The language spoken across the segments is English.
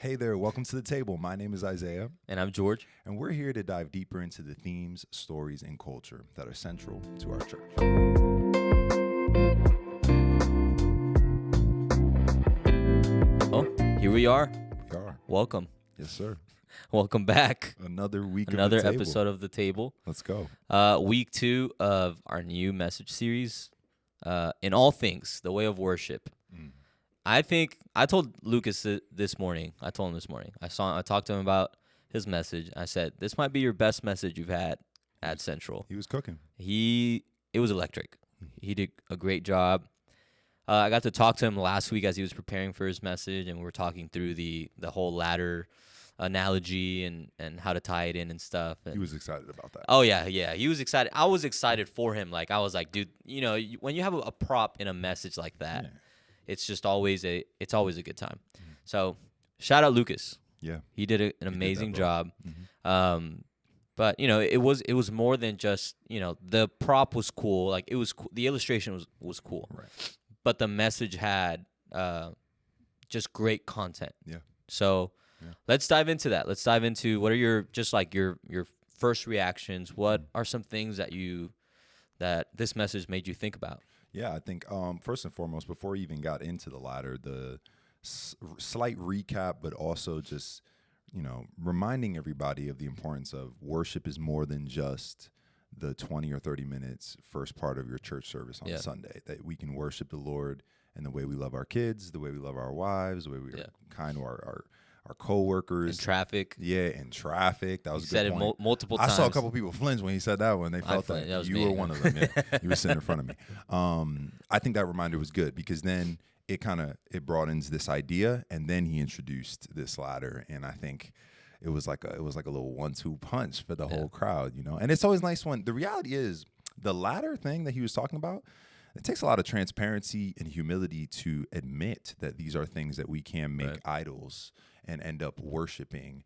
Hey there, welcome to the table. My name is Isaiah, And I'm George. and we're here to dive deeper into the themes, stories, and culture that are central to our church. Oh, here we are. We are. Welcome. Yes, sir. Welcome back. Another week Another of the table. episode of The Table. Let's go. Week 2 of our new message series, In All Things, The Way of Worship. I told Lucas this morning. I told him this morning. I talked to him about his message. I said, this might be your best message you've had at Central. He was cooking. It was electric. He did a great job. I got to talk to him last week as he was preparing for his message, and we were talking through the whole ladder analogy and how to tie it in and stuff. And He was excited about that. oh yeah, he was excited. I was excited for him. Like, I was like, dude, when you have a prop in a message like that, Yeah. it's always a good time. So shout out Lucas. Yeah. He did an that, amazing bro. job. But it was more than just, the prop was cool. Like, it was cool. The illustration was cool. Right. But the message had just great content. Yeah. So let's dive into that. Let's dive into what are your first reactions. What are some things that this message made you think about? Yeah, I think first and foremost, before we even got into the ladder, the slight recap, but also just, reminding everybody of the importance of worship is more than just the 20 or 30 minutes first part of your church service on Sunday. That we can worship the Lord in the way we love our kids, the way we love our wives, the way we are kind to our co-workers. In traffic. Yeah, in traffic. That was a good Said it point. multiple times. I saw a couple people flinch when he said that one. They felt that. That was You me. were one of them. Yeah. You were sitting in front of me. I think that reminder was good because then it broadens this idea, and then he introduced this ladder, and I think it was like a little 1-2 punch for the whole crowd, And it's always nice when the reality is the ladder thing that he was talking about. It takes a lot of transparency and humility to admit that these are things that we can make idols and end up worshiping.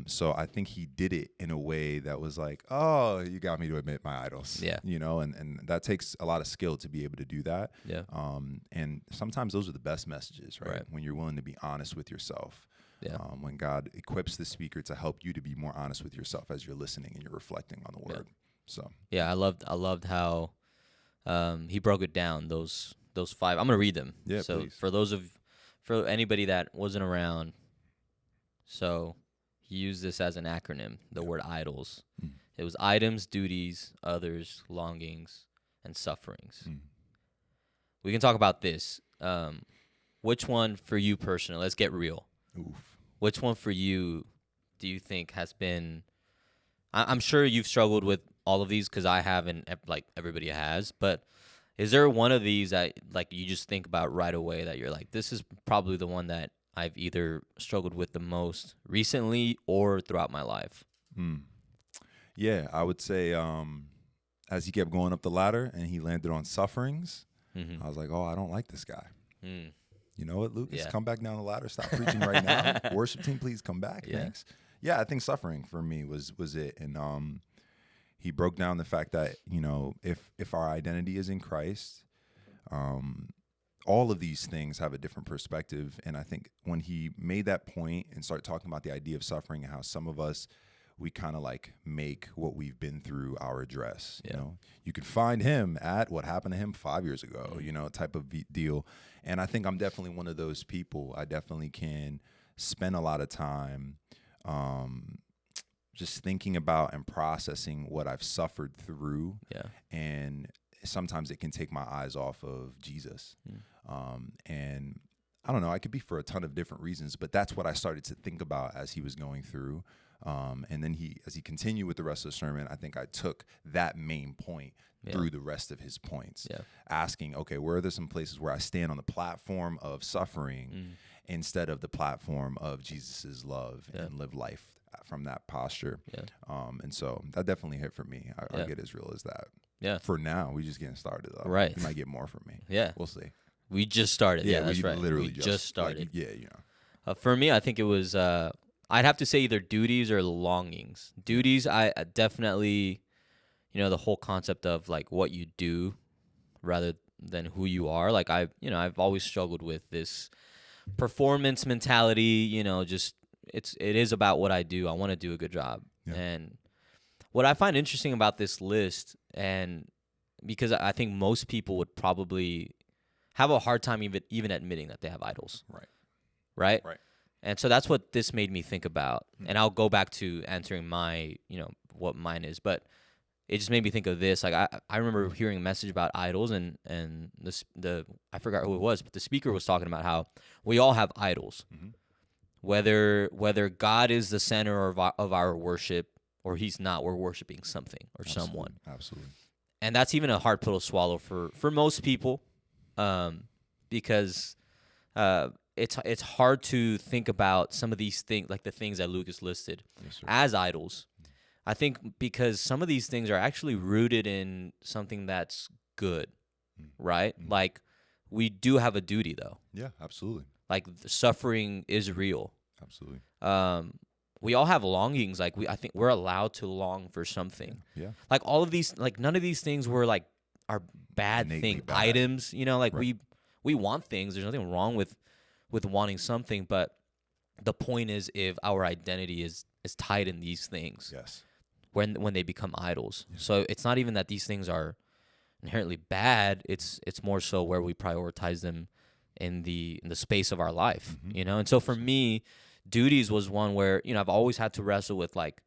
So I think he did it in a way that was like, oh, you got me to admit my idols. Yeah. And that takes a lot of skill to be able to do that. Yeah. And sometimes those are the best messages, right? Right. When you're willing to be honest with yourself. Yeah. When God equips the speaker to help you to be more honest with yourself as you're listening and you're reflecting on the word. So yeah, I loved how he broke it down. Those 5. I'm gonna read them. Yeah, So please. for anybody that wasn't around, so he used this as an acronym. The word idols. It was items, duties, others, longings, and sufferings. We can talk about this. Which one for you personally? Let's get real. Oof. Which one for you do you think has been? I'm sure you've struggled with all of these because I haven't, like everybody has. But is there one of these that like you just think about right away that you're like, this is probably the one that I've either struggled with the most recently or throughout my life? Yeah, I would say as he kept going up the ladder and he landed on sufferings, I was like, oh, I don't like this guy. You know what, Lucas? Yeah. Come back down the ladder. Stop preaching right now. Worship team, please come back. Yeah. Thanks. Yeah, I think suffering for me was it. And he broke down the fact that, if our identity is in Christ, all of these things have a different perspective. And I think when he made that point and started talking about the idea of suffering and how some of us, we kind of like make what we've been through our address. You could find him at what happened to him 5 years ago, type of deal. And I think I'm definitely one of those people. I definitely can spend a lot of time just thinking about and processing what I've suffered through. Yeah. And sometimes it can take my eyes off of Jesus. And I don't know, it could be for a ton of different reasons, but that's what I started to think about as he was going through. And then as he continued with the rest of the sermon, I think I took that main point through the rest of his points, asking, okay, where are there some places where I stand on the platform of suffering instead of the platform of Jesus's love and live life from that posture? And so that definitely hit for me. I get as real as that. Yeah. For now, we just getting started. Right. You might get more from me. Yeah. We'll see. We just started. Yeah, that's we right. literally We just started. Like, For me, I think it was, I'd have to say either duties or longings. Duties, I definitely, the whole concept of like what you do rather than who you are. Like I've always struggled with this performance mentality, just it is about what I do. I want to do a good job. Yeah. And what I find interesting about this list, and because I think most people would probably have a hard time even admitting that they have idols. Right? Right. And so that's what this made me think about. And I'll go back to answering my, what mine is, but it just made me think of this. Like I remember hearing a message about idols, and the I forgot who it was, but the speaker was talking about how we all have idols. Mm-hmm. Whether God is the center of our worship or he's not, we're worshiping something or someone. Absolutely. And that's even a hard pill to swallow for most people, because it's hard to think about some of these things, like the things that Lucas listed, as idols. I think because some of these things are actually rooted in something that's good, right? Mm-hmm. Like, we do have a duty, though. Yeah, absolutely. Like, the suffering is real. Absolutely. We all have longings. Like, I think we're allowed to long for something. Yeah. Like, all of these, like, none of these things were like are bad Innately things, bad. items. Like, Right. we want things. There's nothing wrong with wanting something, but the point is, if our identity is tied in these things, Yes. when they become idols. So it's not even that these things are inherently bad. It's more so where we prioritize them in the space of our life, And so for me, duties was one where, I've always had to wrestle with, like,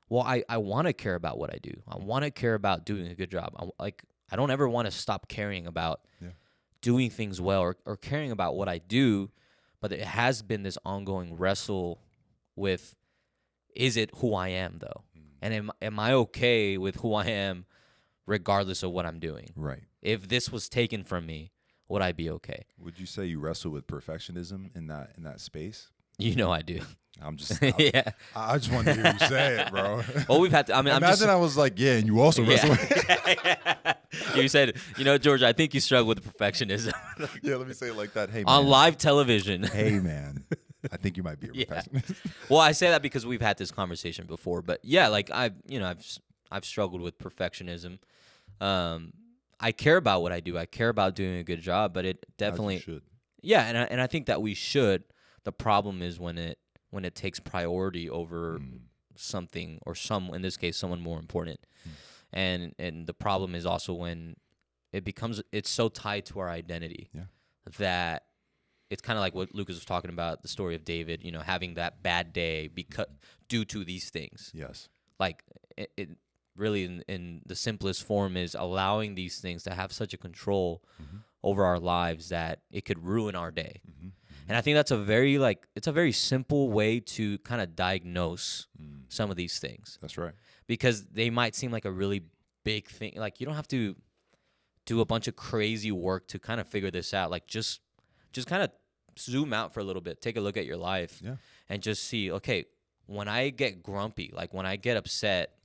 well, I want to care about what I do. I want to care about doing a good job. I don't ever want to stop caring about doing things well or caring about what I do, but it has been this ongoing wrestle with, is it who I am, though? And am I okay with who I am regardless of what I'm doing? Right. If this was taken from me, would I be okay? Would you say you wrestle with perfectionism in that space? I do. I'm just Yeah. I just wanted to hear you say it, bro. Well, we've had to, Imagine I was like, yeah, and you also wrestle with You said, George, I think you struggle with perfectionism. Yeah, let me say it like that. Hey, man. On live television. Hey, man. I think you might be a perfectionist. Well, I say that because we've had this conversation before, but yeah, like I've struggled with perfectionism. I care about what I do. I care about doing a good job, but it definitely should. Yeah, and I think that we should. The problem is when it takes priority over something or in this case, someone more important. And the problem is also when it's so tied to our identity that it's kind of like what Lucas was talking about, the story of David, having that bad day due to these things. Yes. Like, it really in the simplest form is allowing these things to have such a control over our lives that it could ruin our day. And I think that's it's a very simple way to kind of diagnose some of these things. That's right. Because they might seem like a really big thing. Like, you don't have to do a bunch of crazy work to kind of figure this out. Like, just kind of zoom out for a little bit, take a look at your life, and just see, okay, when I get grumpy, like when I get upset,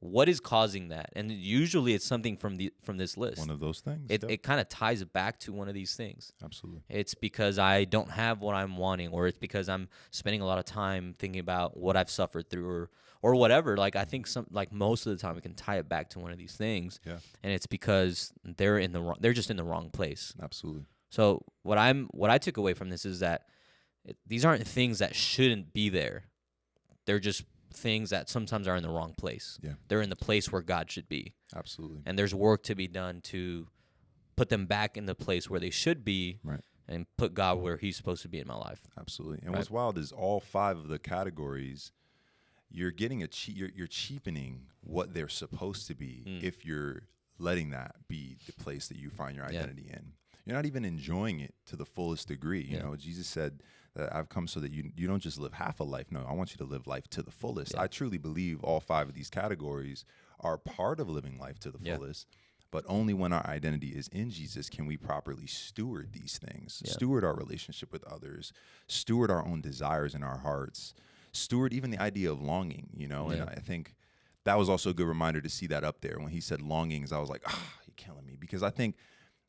what is causing that? And usually it's something from this list. One of those things. It kind of ties back to one of these things. Absolutely. It's because I don't have what I'm wanting, or it's because I'm spending a lot of time thinking about what I've suffered through, or whatever. Like, I think most of the time we can tie it back to one of these things. Yeah. And it's because they're just in the wrong place. Absolutely. So what I took away from this is that these aren't things that shouldn't be there. They're just things that sometimes are in the wrong place. Yeah. They're in the place where God should be. Absolutely. And there's work to be done to put them back in the place where they should be, and put God where he's supposed to be in my life. Absolutely. And what's wild is all 5 of the categories, you're getting you're cheapening what they're supposed to be if you're letting that be the place that you find your identity in. You're not even enjoying it to the fullest degree. You know, Jesus said that I've come so that you don't just live half a life. No, I want you to live life to the fullest. I truly believe all 5 of these categories are part of living life to the fullest. But only when our identity is in Jesus can we properly steward these things, steward our relationship with others, steward our own desires in our hearts, steward even the idea of longing, And I think that was also a good reminder to see that up there. When he said longings, I was like, you're killing me. Because I think,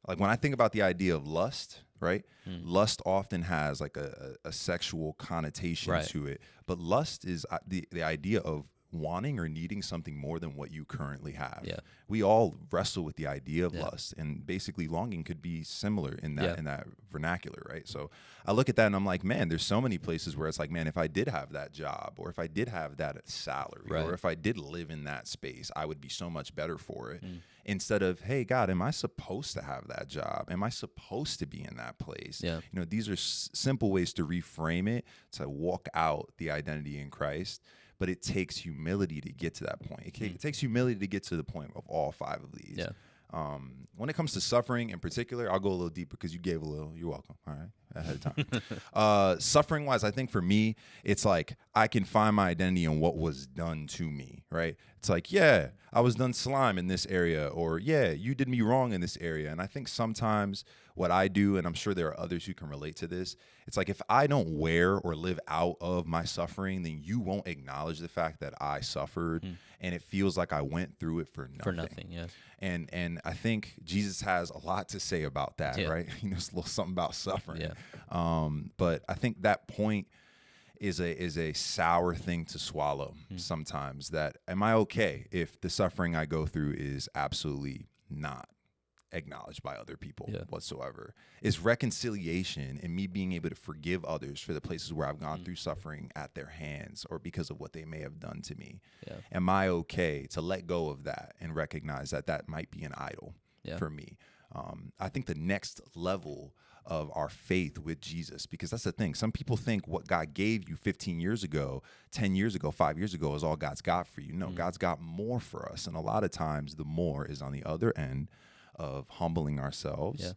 like, when I think about the idea of lust, right? Lust often has like a sexual connotation to it. But lust is the idea of wanting or needing something more than what you currently have. Yeah. We all wrestle with the idea of Yeah. lust, and basically longing could be similar in that Yeah. in that vernacular, right? So I look at that and I'm like, man, there's so many places where it's like, man, if I did have that job, or if I did have that salary, Right. or if I did live in that space, I would be so much better for it. Mm. Instead of, hey, God, am I supposed to have that job? Am I supposed to be in that place? Yeah. You know, these are simple ways to reframe it, to walk out the identity in Christ. But it takes humility to get to that point. It takes humility to get to the point of all five of these. Yeah. When it comes to suffering in particular, I'll go a little deeper because you gave a little. You're welcome. All right, ahead of time. Suffering wise, I think for me, it's like I can find my identity in what was done to me. Right? It's like, yeah, I was done slime in this area, or yeah, you did me wrong in this area. And I think sometimes what I do, and I'm sure there are others who can relate to this, it's like if I don't wear or live out of my suffering, then you won't acknowledge the fact that I suffered, and it feels like I went through it for nothing. For nothing, yeah. And I think Jesus has a lot to say about that, Yeah. right? He knows a little something about suffering. Yeah. But I think that point is a sour thing to swallow sometimes. That am I okay if the suffering I go through is absolutely not acknowledged by other people whatsoever? Is reconciliation and me being able to forgive others for the places where I've gone through suffering at their hands or because of what they may have done to me. Yeah. Am I okay to let go of that and recognize that that might be an idol for me? I think the next level of our faith with Jesus, because that's the thing. Some people think what God gave you 15 years ago, 10 years ago, 5 years ago is all God's got for you. No, God's got more for us. And a lot of times the more is on the other end of humbling ourselves,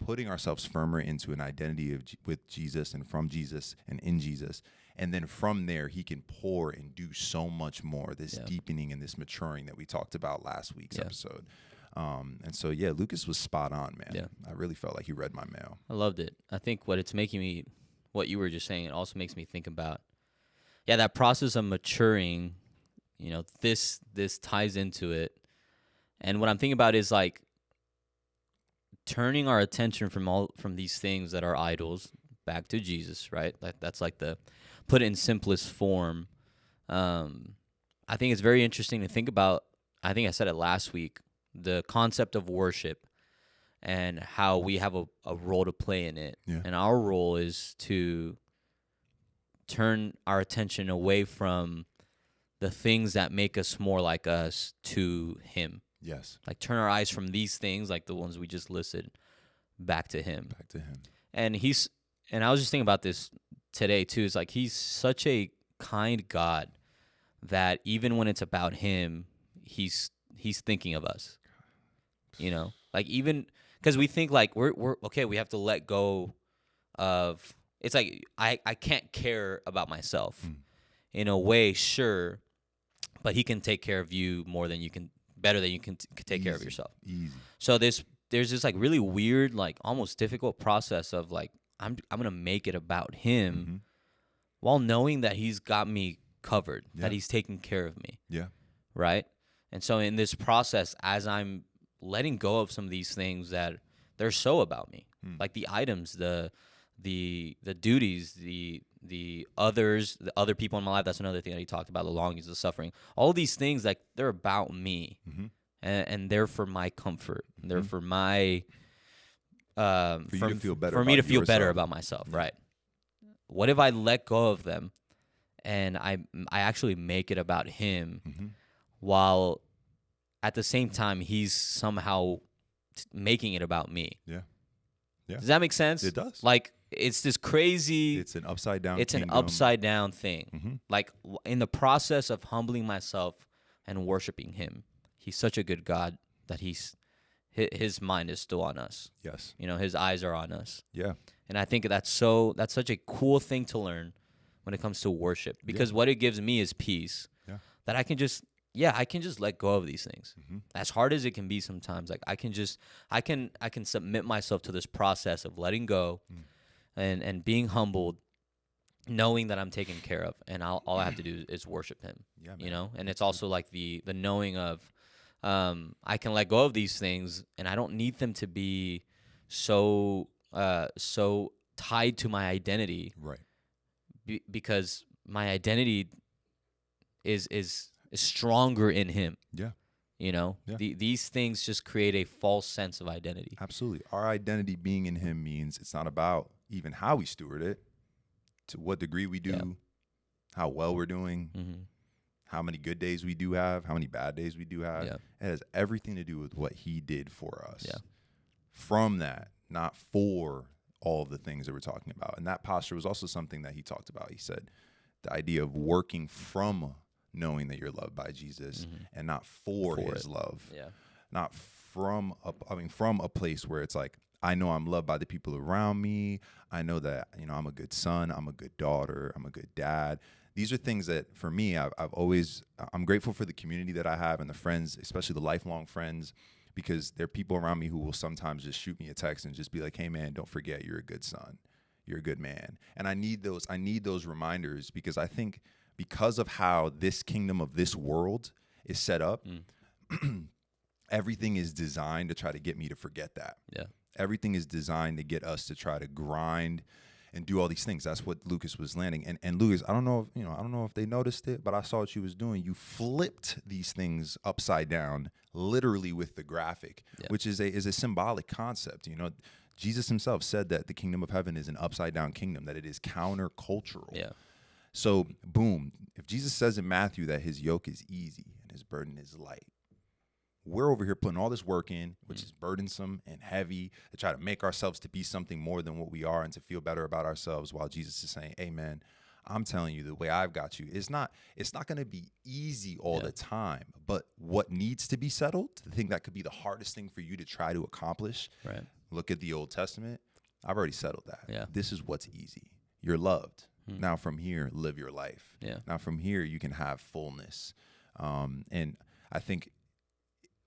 putting ourselves firmer into an identity of with Jesus and from Jesus and in Jesus. And then from there, he can pour and do so much more, this deepening and this maturing that we talked about last week's episode. And so, yeah, Lucas was spot on, man. Yeah. I really felt like he read my mail. I loved it. I think what it's making me, what you were just saying, it also makes me think about, that process of maturing, you know, this ties into it. And what I'm thinking about is like turning our attention from these things that are idols back to Jesus, right? That's like the, put it in simplest form. I think it's very interesting to think about. I think I said it last week, the concept of worship and how we have a role to play in it. Yeah. And our role is to turn our attention away from the things that make us more like us to him. Yes. Like turn our eyes from these things, like the ones we just listed, back to him. Back to him. And I was just thinking about this today too. It's like he's such a kind God that even when it's about him, he's thinking of us. You know, like even because we think like we're okay, we have to let go of. It's like I can't care about myself in a way, sure, but he can take care of you more than you can, better than you can take care of yourself. Easy. So there's this like really weird, like almost difficult process of like I'm gonna make it about him while knowing that he's got me covered, that he's taking care of me. Yeah. Right. And so in this process, as I'm letting go of some of these things that they're so about me, like the items, the duties, the others, the other people in my life. That's another thing that he talked about, the longings, the suffering. All of these things, like they're about me, and they're for my comfort. They're for my For you to feel better. for me to about feel better yourself. about myself. Right. What if I let go of them, and I actually make it about him, while at the same time he's somehow making it about me. Yeah. Yeah. Does that make sense? It does. Like it's this crazy. It's an upside down. It's kingdom. an upside down thing. Like in the process of humbling myself and worshiping him, he's such a good God that his mind is still on us. Yes. You know, his eyes are on us. Yeah. And I think that's such a cool thing to learn when it comes to worship, because what it gives me is peace. Yeah. That I can just let go of these things. As hard as it can be sometimes, like I can submit myself to this process of letting go and being humbled, knowing that I'm taken care of, and all I have to do is worship him. Yeah, man. You know, and it's also like the knowing of I can let go of these things, and I don't need them to be so tied to my identity, Right. because my identity is is stronger in him. Yeah. You know, Yeah. these things just create a false sense of identity. Absolutely. Our identity being in him means it's not about even how we steward it, to what degree we do, Yeah. how well we're doing, Mm-hmm. how many good days we do have, how many bad days we do have. Yeah. It has everything to do with what he did for us. Yeah. From that, not for all of the things that we're talking about. And that posture was also something that he talked about. He said the idea of working from knowing that you're loved by Jesus and not for his love. Yeah. Not from a place where it's like, I know I'm loved by the people around me. I know that, I'm a good son, I'm a good daughter, I'm a good dad. These are things that for me, I'm grateful for the community that I have and the friends, especially the lifelong friends, because there are people around me who will sometimes just shoot me a text and just be like, hey man, don't forget you're a good son. You're a good man. And I need those reminders, because I think because of how this kingdom of this world is set up, everything is designed to try to get me to forget that. Yeah. Everything is designed to get us to try to grind and do all these things. That's what Lucas was landing. And Lucas, I don't know if they noticed it, but I saw what you was doing. You flipped these things upside down, literally with the graphic, which is a symbolic concept. Jesus himself said that the kingdom of heaven is an upside down kingdom, that it is countercultural. Yeah. So boom, if Jesus says in Matthew that his yoke is easy and his burden is light, we're over here putting all this work in, which is burdensome and heavy, to try to make ourselves to be something more than what we are and to feel better about ourselves, while Jesus is saying, hey man, I'm telling you, the way I've got you, it's not going to be easy all the time, but what needs to be settled, the thing that could be the hardest thing for you to try to accomplish, Right. look at the Old Testament. I've already settled that. Yeah. This is what's easy. You're loved. Now from here, live your life. Yeah. Now from here, you can have fullness. And I think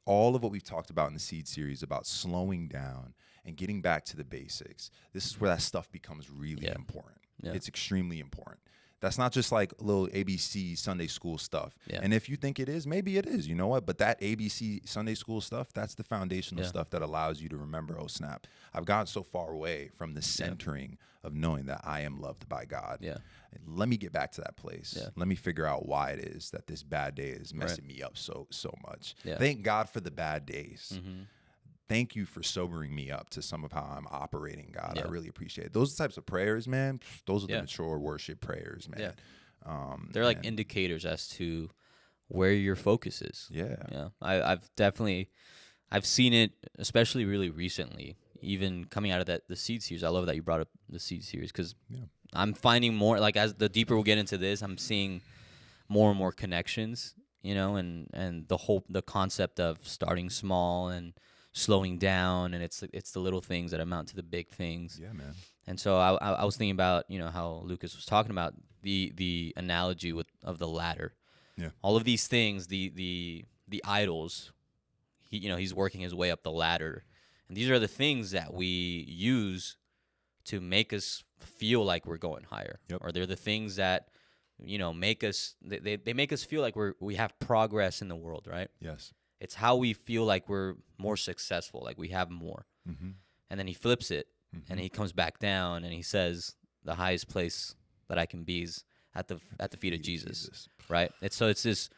all of what we've talked about in the Seed series about slowing down and getting back to the basics, this is where that stuff becomes really important. Yeah. It's extremely important. That's not just like little ABC Sunday school stuff. Yeah. And if you think it is, maybe it is, you know what? But that ABC Sunday school stuff, that's the foundational stuff that allows you to remember, oh snap, I've gotten so far away from the centering of knowing that I am loved by God. Yeah. Let me get back to that place. Yeah. Let me figure out why it is that this bad day is messing me up so much. Yeah. Thank God for the bad days. Thank you for sobering me up to some of how I'm operating, God. Yeah. I really appreciate it. Those types of prayers, man, those are the Yeah. mature worship prayers, man. Yeah. They're like indicators as to where your focus is. Yeah. Yeah. I've seen it, especially really recently, even coming out of the Seed series. I love that you brought up the Seed series, because I'm finding more, like, as the deeper we get into this, I'm seeing more and more connections, and the concept of starting small and slowing down, and it's the little things that amount to the big things. Yeah, man. And so I was thinking about, how Lucas was talking about the analogy of the ladder. Yeah. All of these things, the idols, he's working his way up the ladder. And these are the things that we use to make us feel like we're going higher. Yep. Or they're the things that, make us, they make us feel like we have progress in the world, right? Yes. It's how we feel like we're more successful, like we have more. Mm-hmm. And then he flips it, and he comes back down, and he says, the highest place that I can be is at the feet of Jesus. Right? It's this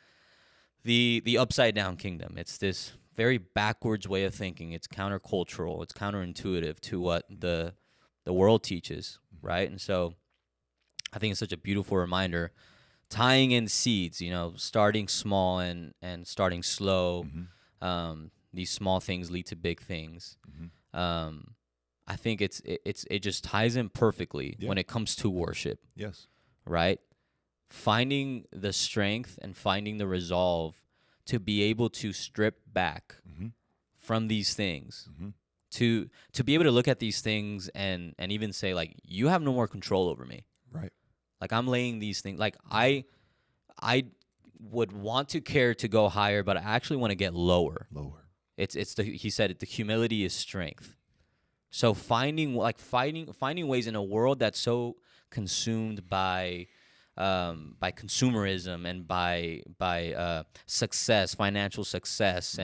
the upside down kingdom. It's this very backwards way of thinking. It's countercultural. It's counterintuitive to what the world teaches, right? And so I think it's such a beautiful reminder, tying in seeds, starting small and starting slow. These small things lead to big things. I think it just ties in perfectly when it comes to worship. Yes. Right? Finding the strength and finding the resolve to be able to strip back from these things, to be able to look at these things and even say, like, you have no more control over me. Right. Like, I'm laying these things, like, I would want to care to go higher, but I actually want to get lower. He said the humility is strength. So finding ways in a world that's so consumed by consumerism and by success, financial success,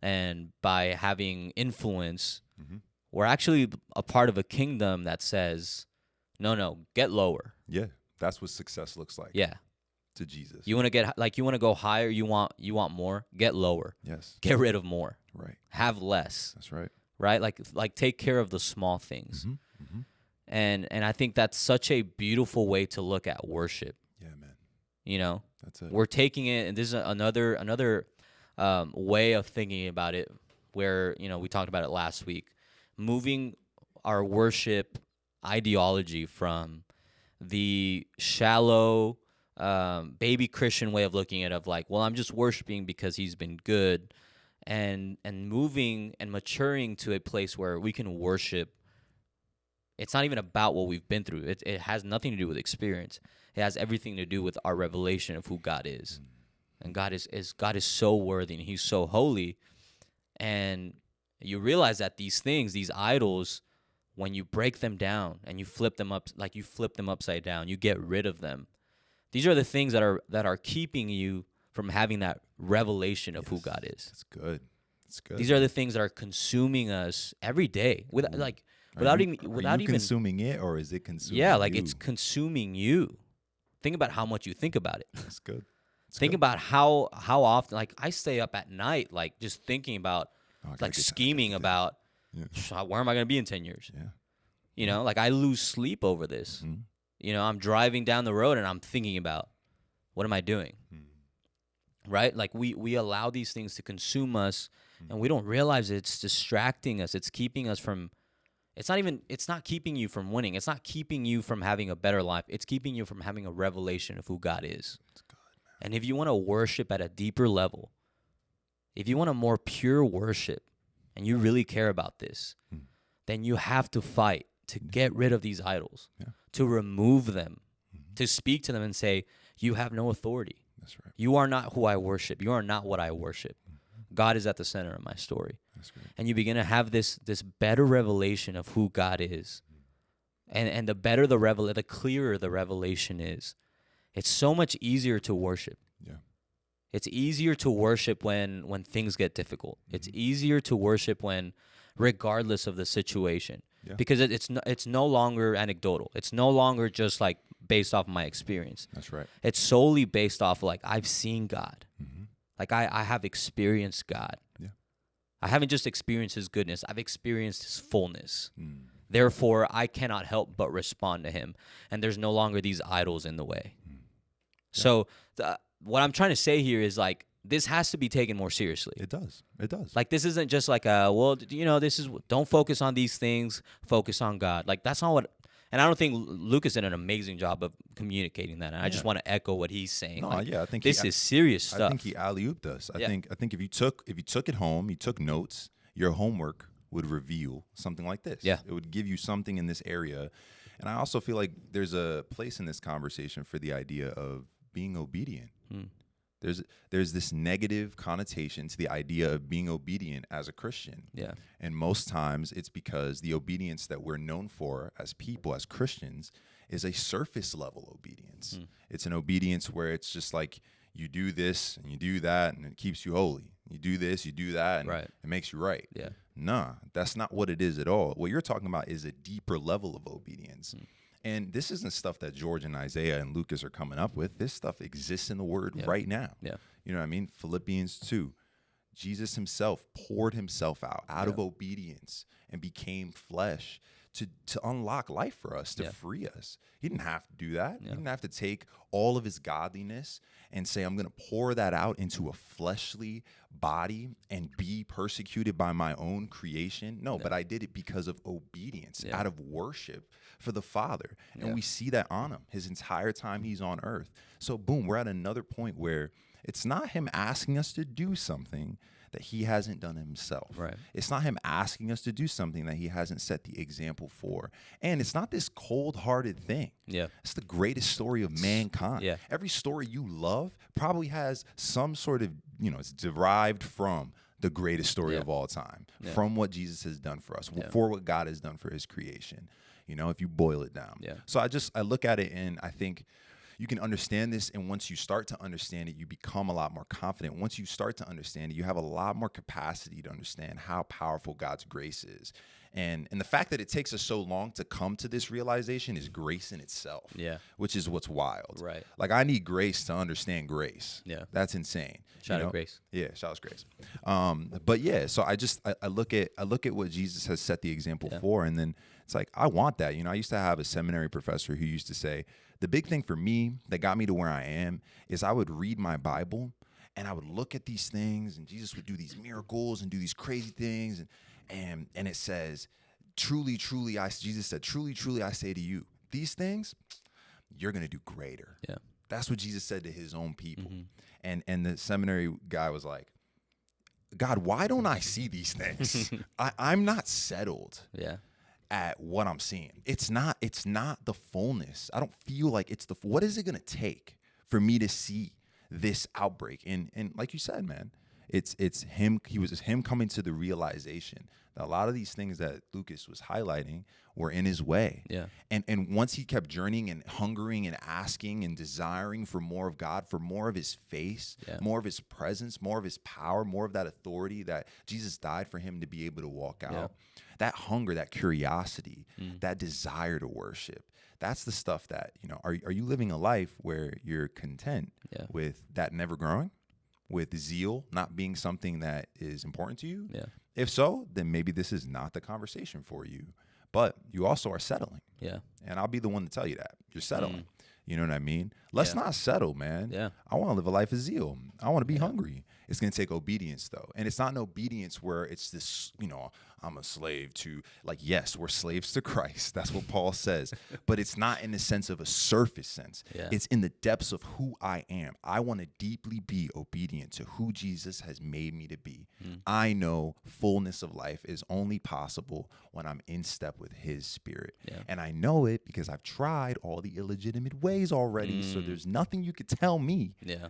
and by having influence, we're actually a part of a kingdom that says, no, get lower. Yeah, that's what success looks like. Yeah, to Jesus. You want to get like you want to go higher. You want more. Get lower. Yes. Get rid of more. Right. Have less. That's right. Right. Like take care of the small things. Mm-hmm. And I think that's such a beautiful way to look at worship. Yeah, man. You know, That's it. we're taking it, and this is another way of thinking about it. Where we talked about it last week, moving our worship ideology from the shallow baby Christian way of looking at it, of like, well, I'm just worshiping because he's been good, and moving and maturing to a place where we can worship. It's not even about what we've been through. It has nothing to do with experience. It has everything to do with our revelation of who God is. And God is so worthy, and he's so holy. And you realize that these things, these idols, when you break them down and you flip them up, like you flip them upside down, you get rid of them. These are the things that are keeping you from having that revelation of who God is. That's good. That's good. These are the things that are consuming us every day without even consuming it, or is it consuming? Yeah, like you? it's consuming you. Think about how much you think about it. That's good. Think about how often, like, I stay up at night, like, just thinking about, like, scheming about, where am I going to be in 10 years? Yeah. Like, I lose sleep over this. Mm-hmm. I'm driving down the road and I'm thinking about, what am I doing? Right? Like, we allow these things to consume us, and we don't realize it's distracting us. It's keeping us from, it's not keeping you from winning. It's not keeping you from having a better life. It's keeping you from having a revelation of who God is. And if you want to worship at a deeper level, if you want a more pure worship, and you really care about this, then you have to fight to get rid of these idols, to remove them, to speak to them and say, you have no authority. That's right. You are not who I worship. You are not what I worship. God is at the center of my story. That's great. And you begin to have this better revelation of who God is. And the better the clearer the revelation is, it's so much easier to worship. Yeah. It's easier to worship when things get difficult. It's easier to worship regardless of the situation, because it's no longer anecdotal. It's no longer just like based off of my experience. That's right. It's solely based off of, like, I've seen God. Like I have experienced God. Yeah. I haven't just experienced his goodness. I've experienced his fullness. Therefore, I cannot help but respond to him. And there's no longer these idols in the way. So what I'm trying to say here is, like, this has to be taken more seriously. It does. It does. Like, this isn't just like don't focus on these things, focus on God. Like, that's not what, and I don't think Lucas did an amazing job of communicating that. And I just want to echo what he's saying. No, like, I think this is serious stuff. I think he alley-ooped us. I think if you took it home, you took notes, your homework would reveal something like this. Yeah. It would give you something in this area. And I also feel like there's a place in this conversation for the idea of being obedient. There's this negative connotation to the idea of being obedient as a Christian. Yeah. And most times it's because the obedience that we're known for as people, as Christians, is a surface level obedience. It's an obedience where it's just like, you do this and you do that and it keeps you holy. You do this, you do that, and it makes you right. Yeah. Nah, that's not what it is at all. What you're talking about is a deeper level of obedience. And this isn't stuff that George and Isaiah and Lucas are coming up with. This stuff exists in the Word right now. Yeah. You know what I mean? Philippians 2. Jesus himself poured himself out of obedience and became flesh to unlock life for us, to free us. He didn't have to do that. He didn't have to take all of his godliness and say, I'm going to pour that out into a fleshly body and be persecuted by my own creation. No, but I did it because of obedience, out of worship for the Father. And we see that on him his entire time he's on earth. So boom, we're at another point where it's not him asking us to do something that he hasn't done himself. Right. It's not him asking us to do something that he hasn't set the example for. And it's not this cold-hearted thing. Yeah. It's the greatest story of mankind. Yeah. Every story you love probably has some sort of, it's derived from the greatest story of all time, from what Jesus has done for us, for what God has done for his creation, if you boil it down. Yeah. So I look at it and I think You can understand this, and once you start to understand it, you become a lot more confident. Once you start to understand it, you have a lot more capacity to understand how powerful God's grace is. And the fact that it takes us so long to come to this realization is grace in itself. Yeah. Which is what's wild. Right. Like, I need grace to understand grace. Yeah. That's insane. Shout out Grace. Yeah, shout out Grace. But yeah, so I look at what Jesus has set the example for, and then it's like, I want that. I used to have a seminary professor who used to say, the big thing for me that got me to where I am is I would read my Bible and I would look at these things, and Jesus would do these miracles and do these crazy things, and it says, truly, truly, Jesus said, truly, truly, I say to you, these things you're gonna do greater. Yeah. That's what Jesus said to his own people. And the seminary guy was like, God, why don't I see these things? I'm not settled at what I'm seeing. It's not the fullness. I don't feel like it's what is it gonna take for me to see this outbreak? And like you said, man, it's him. He was him coming to the realization that a lot of these things that Lucas was highlighting were in his way. Yeah. And once he kept journeying and hungering and asking and desiring for more of God, for more of his face, more of his presence, more of his power, more of that authority that Jesus died for him to be able to walk out. That hunger, that curiosity, that desire to worship. That's the stuff that, are you living a life where you're content with that never growing, with zeal not being something that is important to you? Yeah. If so, then maybe this is not the conversation for you. But you also are settling. Yeah. And I'll be the one to tell you that. You're settling. You know what I mean? Let's not settle, man. Yeah. I want to live a life of zeal. I want to be hungry. It's going to take obedience, though. And it's not an obedience where it's this, I'm a slave to, like, yes, we're slaves to Christ. That's what Paul says. But it's not in the sense of a surface sense. Yeah. It's in the depths of who I am. I want to deeply be obedient to who Jesus has made me to be. I know fullness of life is only possible when I'm in step with his spirit. Yeah. And I know it because I've tried all the illegitimate ways already. So there's nothing you could tell me. Yeah.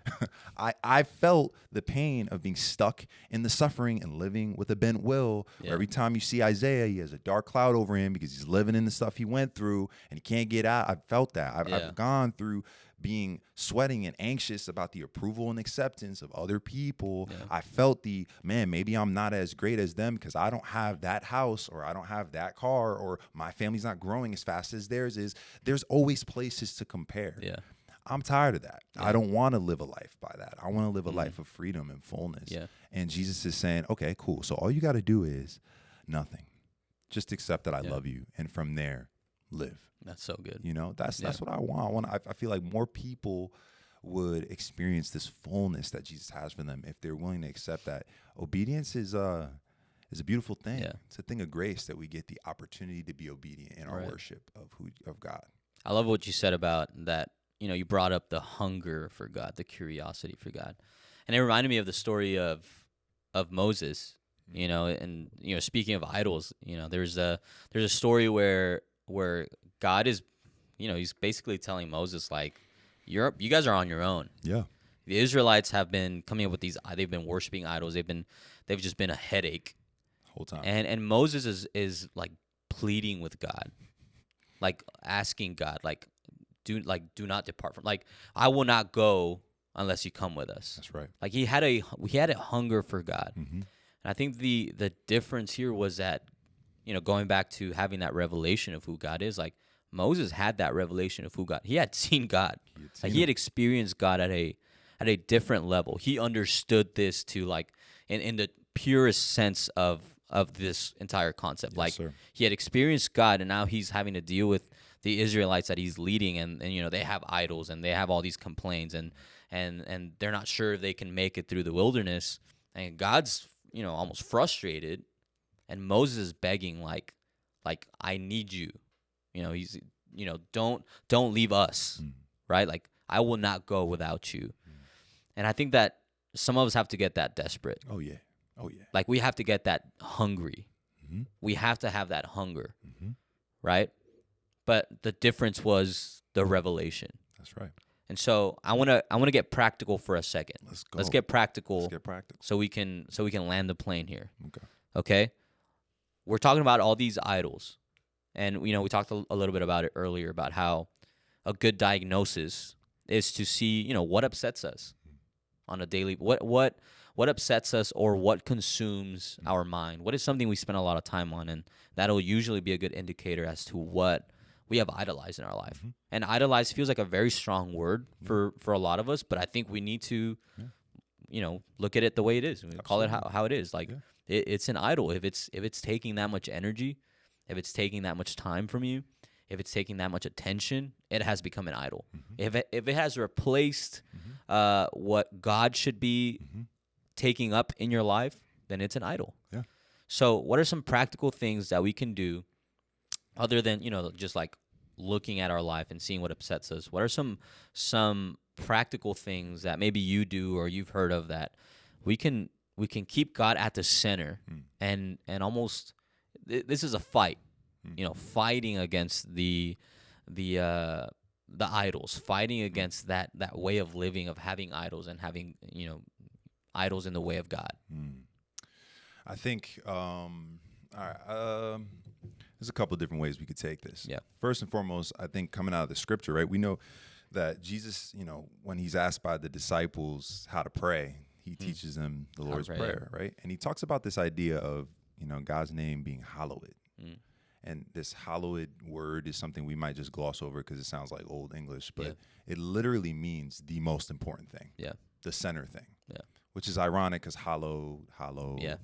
I felt the pain of being stuck in the suffering and living with a bent will. Where every time you see Isaiah, he has a dark cloud over him because he's living in the stuff he went through and he can't get out. I've felt that. I've gone through being sweating and anxious about the approval and acceptance of other people. I felt maybe I'm not as great as them because I don't have that house, or I don't have that car, or my family's not growing as fast as theirs is. There's always places to compare. Yeah. I'm tired of that. I don't want to live a life by that. I want to live a life of freedom and fullness. Yeah. And Jesus is saying, okay, cool. So all you got to do is nothing. Just accept that I love you. And from there, live. That's so good. That's what I want. I feel like more people would experience this fullness that Jesus has for them if they're willing to accept that. Obedience is a beautiful thing. Yeah. It's a thing of grace that we get the opportunity to be obedient in our worship of God. I love what you said about that. You brought up the hunger for God, the curiosity for God. And it reminded me of the story of Moses, and speaking of idols, there's a story where God is, he's basically telling Moses, like, you guys are on your own. Yeah. The Israelites have been coming up with they've been worshiping idols. They've just been a headache Whole time. And Moses is like pleading with God, like asking God, do not depart from, I will not go unless you come with us. That's right. Like he had a hunger for God. And I think the difference here was that, going back to having that revelation of who God is, like Moses had that revelation of who God. He had seen God. He had experienced God at a different level. He understood this to in the purest sense of this entire concept. Yes, sir. He had experienced God, and now he's having to deal with the Israelites that he's leading, and they have idols and they have all these complaints, and they're not sure if they can make it through the wilderness, and God's almost frustrated, and Moses is begging like I need you, he's don't leave us, right? Like I will not go without you, and I think that some of us have to get that desperate. Oh yeah. Like we have to get that hungry. We have to have that hunger, right? But the difference was the revelation. That's right. And so I want to get practical for a second. Let's go. Let's get practical. Let's get practical. So we can land the plane here. Okay. We're talking about all these idols, and we talked a little bit about it earlier about how a good diagnosis is to see, what upsets us on a daily, what upsets us, or what consumes our mind. What is something we spend a lot of time on, and that'll usually be a good indicator as to what we have idolized in our life. And idolize feels like a very strong word for a lot of us, but I think we need to look at it the way it is. Call it how it is. Like it's an idol. If it's taking that much energy, if it's taking that much time from you, if it's taking that much attention, it has become an idol. If it has replaced what God should be taking up in your life, then it's an idol. Yeah. So what are some practical things that we can do other than, just like looking at our life and seeing what upsets us? What are some practical things that maybe you do or you've heard of that we can keep God at the center and almost this is a fight, fighting against the idols, fighting against that way of living, of having idols and having, idols in the way of God. I think, all right, there's a couple of different ways we could take this. Yeah. First and foremost, I think coming out of the scripture, right, we know that Jesus, when he's asked by the disciples how to pray, he teaches them the Lord's Prayer, right? And he talks about this idea of, God's name being hallowed. And this hallowed word is something we might just gloss over because it sounds like old English, but it literally means the most important thing. Yeah. The center thing. Yeah. Which is ironic because hollow. Yeah.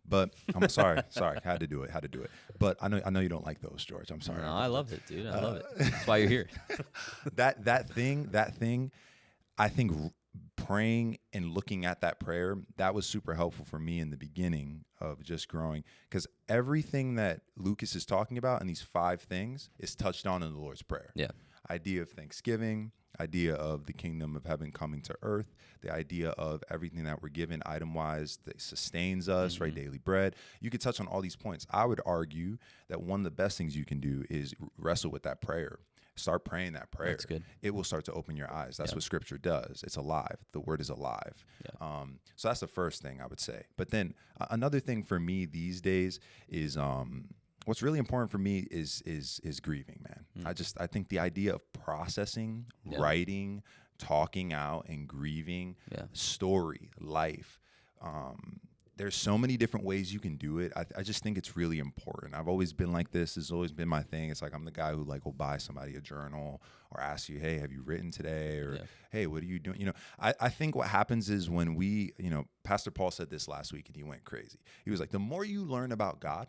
But I'm sorry, had to do it. But I know you don't like those, George. I'm sorry. No, I loved it, dude. I love it. That's why you're here. that thing, I think praying and looking at that prayer, that was super helpful for me in the beginning of just growing, because everything that Lucas is talking about in these 5 things is touched on in the Lord's Prayer. Yeah. Idea of thanksgiving, idea of the kingdom of heaven coming to earth, the idea of everything that we're given item-wise that sustains us, right? Daily bread. You could touch on all these points. I would argue that one of the best things you can do is wrestle with that prayer. Start praying that prayer. That's good. It will start to open your eyes. That's what Scripture does. It's alive. The Word is alive. Yeah. So that's the first thing I would say. But then another thing for me these days is what's really important for me is grieving, man. I think the idea of processing, writing, talking out, and grieving story, life. There's so many different ways you can do it. I just think it's really important. I've always been like this. It's always been my thing. It's like I'm the guy who will buy somebody a journal or ask you, hey, have you written today? Or, hey, what are you doing? I think what happens is when we, Pastor Paul said this last week and he went crazy. He was like, the more you learn about God,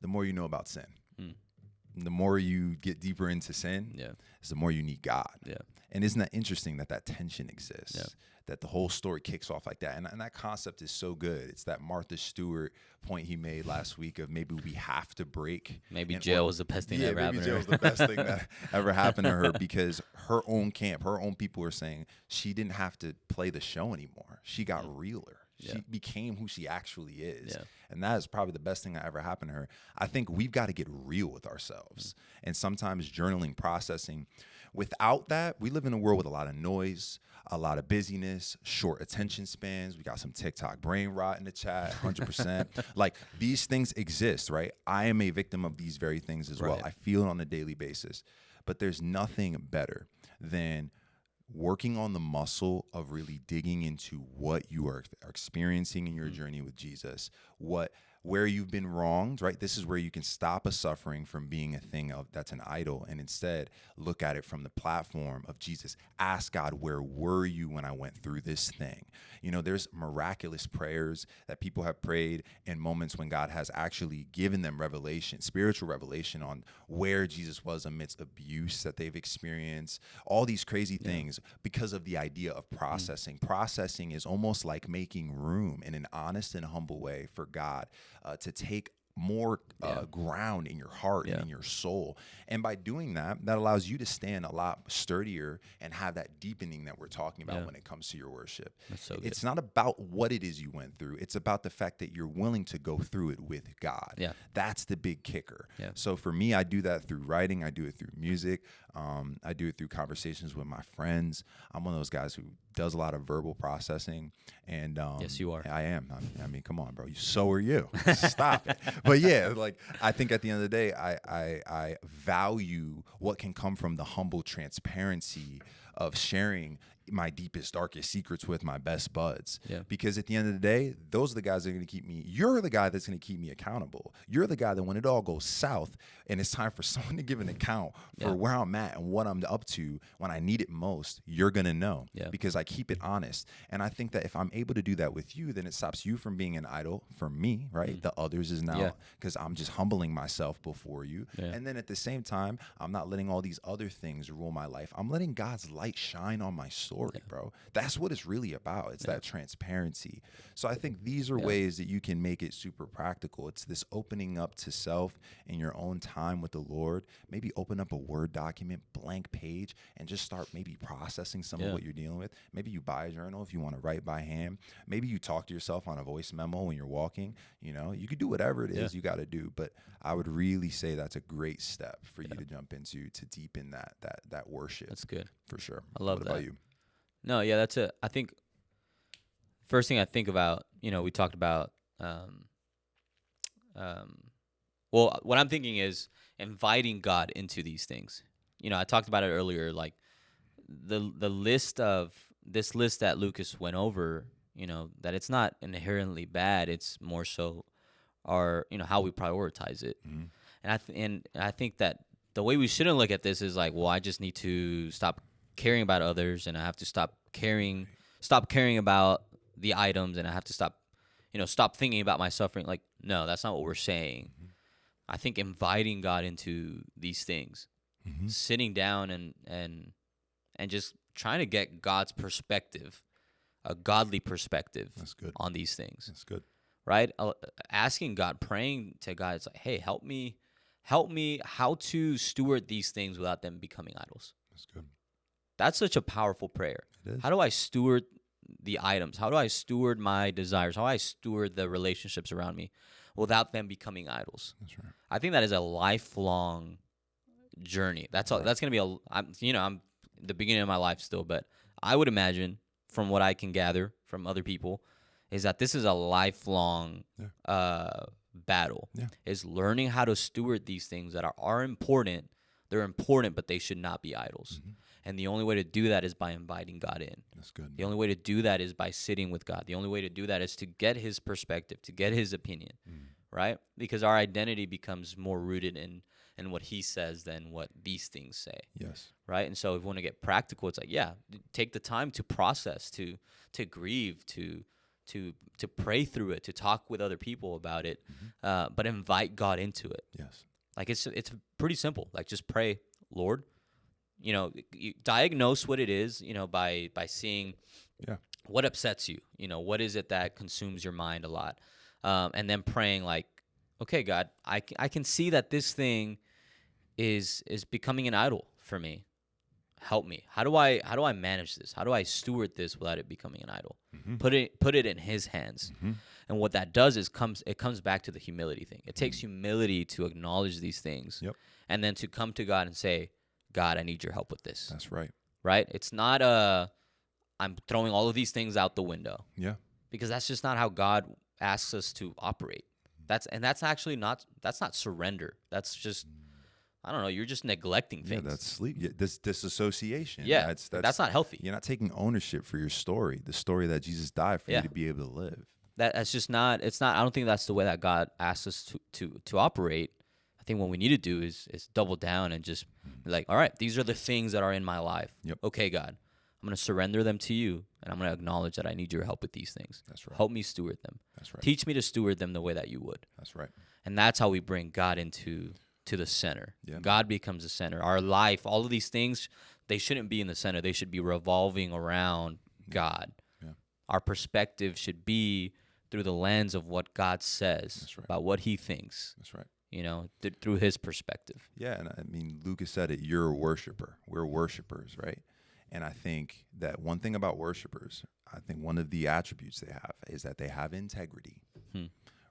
the more you know about sin. The more you get deeper into sin, is the more you need God. Yeah. And isn't that interesting that tension exists? That the whole story kicks off like that. And that concept is so good. It's that Martha Stewart point he made last week of maybe we have to break. Maybe jail was the best thing that ever happened to her. Maybe jail was the best thing that ever happened to her, because her own camp, her own people were saying she didn't have to play the show anymore. She got realer. She became who she actually is. Yeah. And that is probably the best thing that ever happened to her. I think we've got to get real with ourselves. And sometimes journaling, processing. Without that, we live in a world with a lot of noise, a lot of busyness, short attention spans. We got some TikTok brain rot in the chat, 100%. Like, these things exist, right? I am a victim of these very things as well. I feel it on a daily basis. But there's nothing better than working on the muscle of really digging into what you are experiencing in your journey with Jesus, where you've been wronged, right? This is where you can stop a suffering from being a thing that's an idol, and instead look at it from the platform of Jesus. Ask God, where were you when I went through this thing? There's miraculous prayers that people have prayed in moments when God has actually given them revelation, spiritual revelation on where Jesus was amidst abuse that they've experienced, all these crazy things because of the idea of processing. Processing is almost like making room in an honest and humble way for God to take more ground in your heart and in your soul. And by doing that, that allows you to stand a lot sturdier and have that deepening that we're talking about when it comes to your worship. That's so good. It's not about what it is you went through. It's about the fact that you're willing to go through it with God. Yeah. That's the big kicker. Yeah. So for me, I do that through writing. I do it through music. I do it through conversations with my friends. I'm one of those guys who does a lot of verbal processing, and Yes, you are. I am. I mean, come on, bro. So are you. Stop it. But yeah, like I think at the end of the day, I value what can come from the humble transparency of sharing my deepest, darkest secrets with my best buds. Yeah. Because at the end of the day, those are the guys that are going to keep me. You're the guy that's going to keep me accountable. You're the guy that when it all goes south and it's time for someone to give an account for Yeah. where I'm at and what I'm up to when I need it most, you're going to know. Yeah. Because I keep it honest. And I think that if I'm able to do that with you, then it stops you from being an idol for me, right? The others is Yeah. now because I'm just humbling myself before you. Yeah. And then at the same time, I'm not letting all these other things rule my life. I'm letting God's light shine on my story, bro. That's what it's really about. It's that transparency. So I think these are ways that you can make it super practical. It's this opening up to self in your own time with the Lord. Maybe open up a Word document, blank page, and just start maybe processing some of what you're dealing with. Maybe you buy a journal if you want to write by hand. Maybe you talk to yourself on a voice memo when you're walking. You know, you could do whatever it is you got to do. But I would really say that's a great step for you to jump into to deepen that worship. That's good. For sure. I love what that. about you? No, yeah, that's it. I think first thing I think about, we talked about, well, what I'm thinking is inviting God into these things. I talked about it earlier, like the list that Lucas went over, that it's not inherently bad. It's more so our, how we prioritize it. Mm-hmm. And I think that the way we shouldn't look at this is like, well, I just need to stop caring about others, and I have to stop caring about the items, and I have to stop thinking about my suffering. Like, no, that's not what we're saying. Mm-hmm. I think inviting God into these things, sitting down and just trying to get God's perspective, a godly perspective That's good. on these things, That's good. right? Asking God, praying to God, it's like, hey, help me how to steward these things without them becoming idols. That's good. That's such a powerful prayer. It is. How do I steward the items? How do I steward my desires? How do I steward the relationships around me without them becoming idols? That's right. I think that is a lifelong journey. That's all. That's gonna be I'm in the beginning of my life still, but I would imagine from what I can gather from other people is that this is a lifelong battle. Yeah. Is learning how to steward these things that are important. They're important, but they should not be idols. Mm-hmm. And the only way to do that is by inviting God in. That's good. The only way to do that is by sitting with God. The only way to do that is to get his perspective, to get his opinion, right? Because our identity becomes more rooted in what he says than what these things say, Yes. right? And so if we want to get practical, it's like, take the time to process, to grieve, to pray through it, to talk with other people about it, but invite God into it. Yes. Like it's pretty simple. Like just pray, Lord, you diagnose what it is, by seeing what upsets you, what is it that consumes your mind a lot, and then praying like, okay, God, I can see that this thing is becoming an idol for me. Help me. How do I manage this? How do I steward this without it becoming an idol? Put it in his hands. And what that does is it comes back to the humility thing. It takes humility to acknowledge these things, and then to come to God and say, God, I need your help with this. That's right. Right? It's not I'm throwing all of these things out the window. Yeah. Because that's just not how God asks us to operate. That's not surrender. That's just, I don't know, you're just neglecting things. Yeah, that's sleep. Yeah, this disassociation. Yeah, that's not healthy. You're not taking ownership for your story, the story that Jesus died for you to be able to live. That's just not. It's not. I don't think that's the way that God asks us to operate. I think what we need to do is double down and just be like, all right, these are the things that are in my life. Yep. Okay, God, I'm going to surrender them to you, and I'm going to acknowledge that I need your help with these things. That's right. Help me steward them. That's right. Teach me to steward them the way that you would. That's right. And that's how we bring God into the center. Yeah. God becomes the center. Our life, all of these things, they shouldn't be in the center. They should be revolving around God. Yeah. Our perspective should be through the lens of what God says about what he thinks. That's right. Through his perspective. Yeah, and I mean, Lucas said it, you're a worshiper. We're worshipers, right? And I think that one thing about worshipers, I think one of the attributes they have is that they have integrity,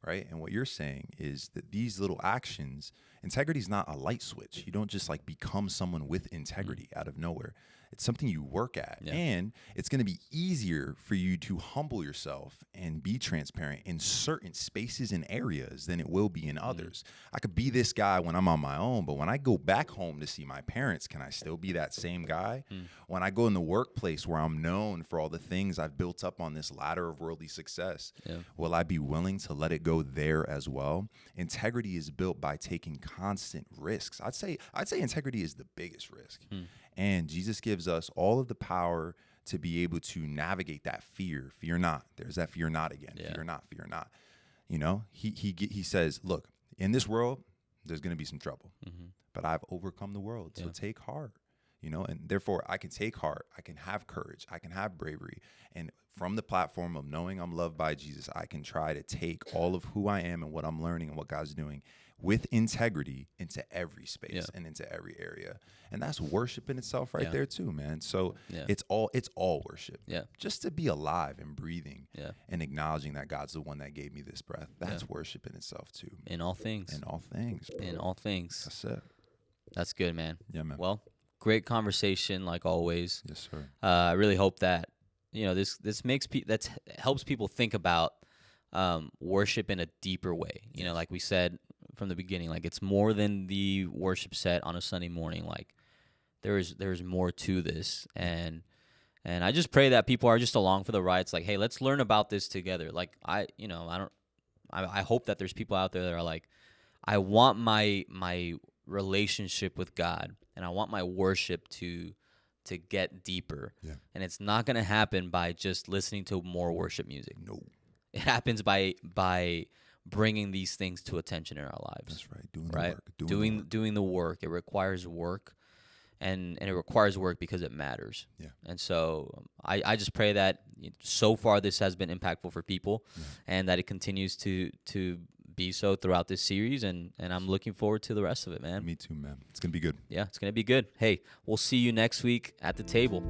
right? And what you're saying is that these little actions, integrity is not a light switch. You don't just like become someone with integrity out of nowhere. It's something you work at. Yeah. And it's going to be easier for you to humble yourself and be transparent in certain spaces and areas than it will be in others. I could be this guy when I'm on my own, but when I go back home to see my parents, can I still be that same guy? When I go in the workplace where I'm known for all the things I've built up on this ladder of worldly success, will I be willing to let it go there as well? Integrity is built by taking constant risks. I'd say integrity is the biggest risk. And Jesus gives us all of the power to be able to navigate that fear. Fear not. There's that fear not again. Yeah. Fear not. Fear not. You know, he says, look, in this world, there's going to be some trouble, but I've overcome the world. So take heart, you know, and therefore I can take heart. I can have courage. I can have bravery. And from the platform of knowing I'm loved by Jesus, I can try to take all of who I am and what I'm learning and what God's doing with integrity into every space and into every area. And that's worship in itself right there too, man. So it's all worship. Just to be alive and breathing and acknowledging that God's the one that gave me this breath. That's worship in itself too. In all things. In all things. Bro. In all things. That's it. That's good, man. Yeah, man. Well, great conversation like always. Yes, sir. I really hope that, you know, this makes that helps people think about worship in a deeper way. You know, like we said from the beginning, like it's more than the worship set on a Sunday morning. Like there's more to this, and I just pray that people are just along for the ride. It's like, hey, let's learn about this together. Like I hope that there's people out there that are like, I want my relationship with God and I want my worship to get deeper. Yeah. And it's not going to happen by just listening to more worship music. No. It happens by bringing these things to attention in our lives. That's right. Doing the work. Doing the work. It requires work, and it requires work because it matters. Yeah. And so I just pray that so far this has been impactful for people, and that it continues to be so throughout this series, and I'm looking forward to the rest of it, man. Me too, man. It's gonna be good. Yeah, it's gonna be good. Hey, we'll see you next week at the table.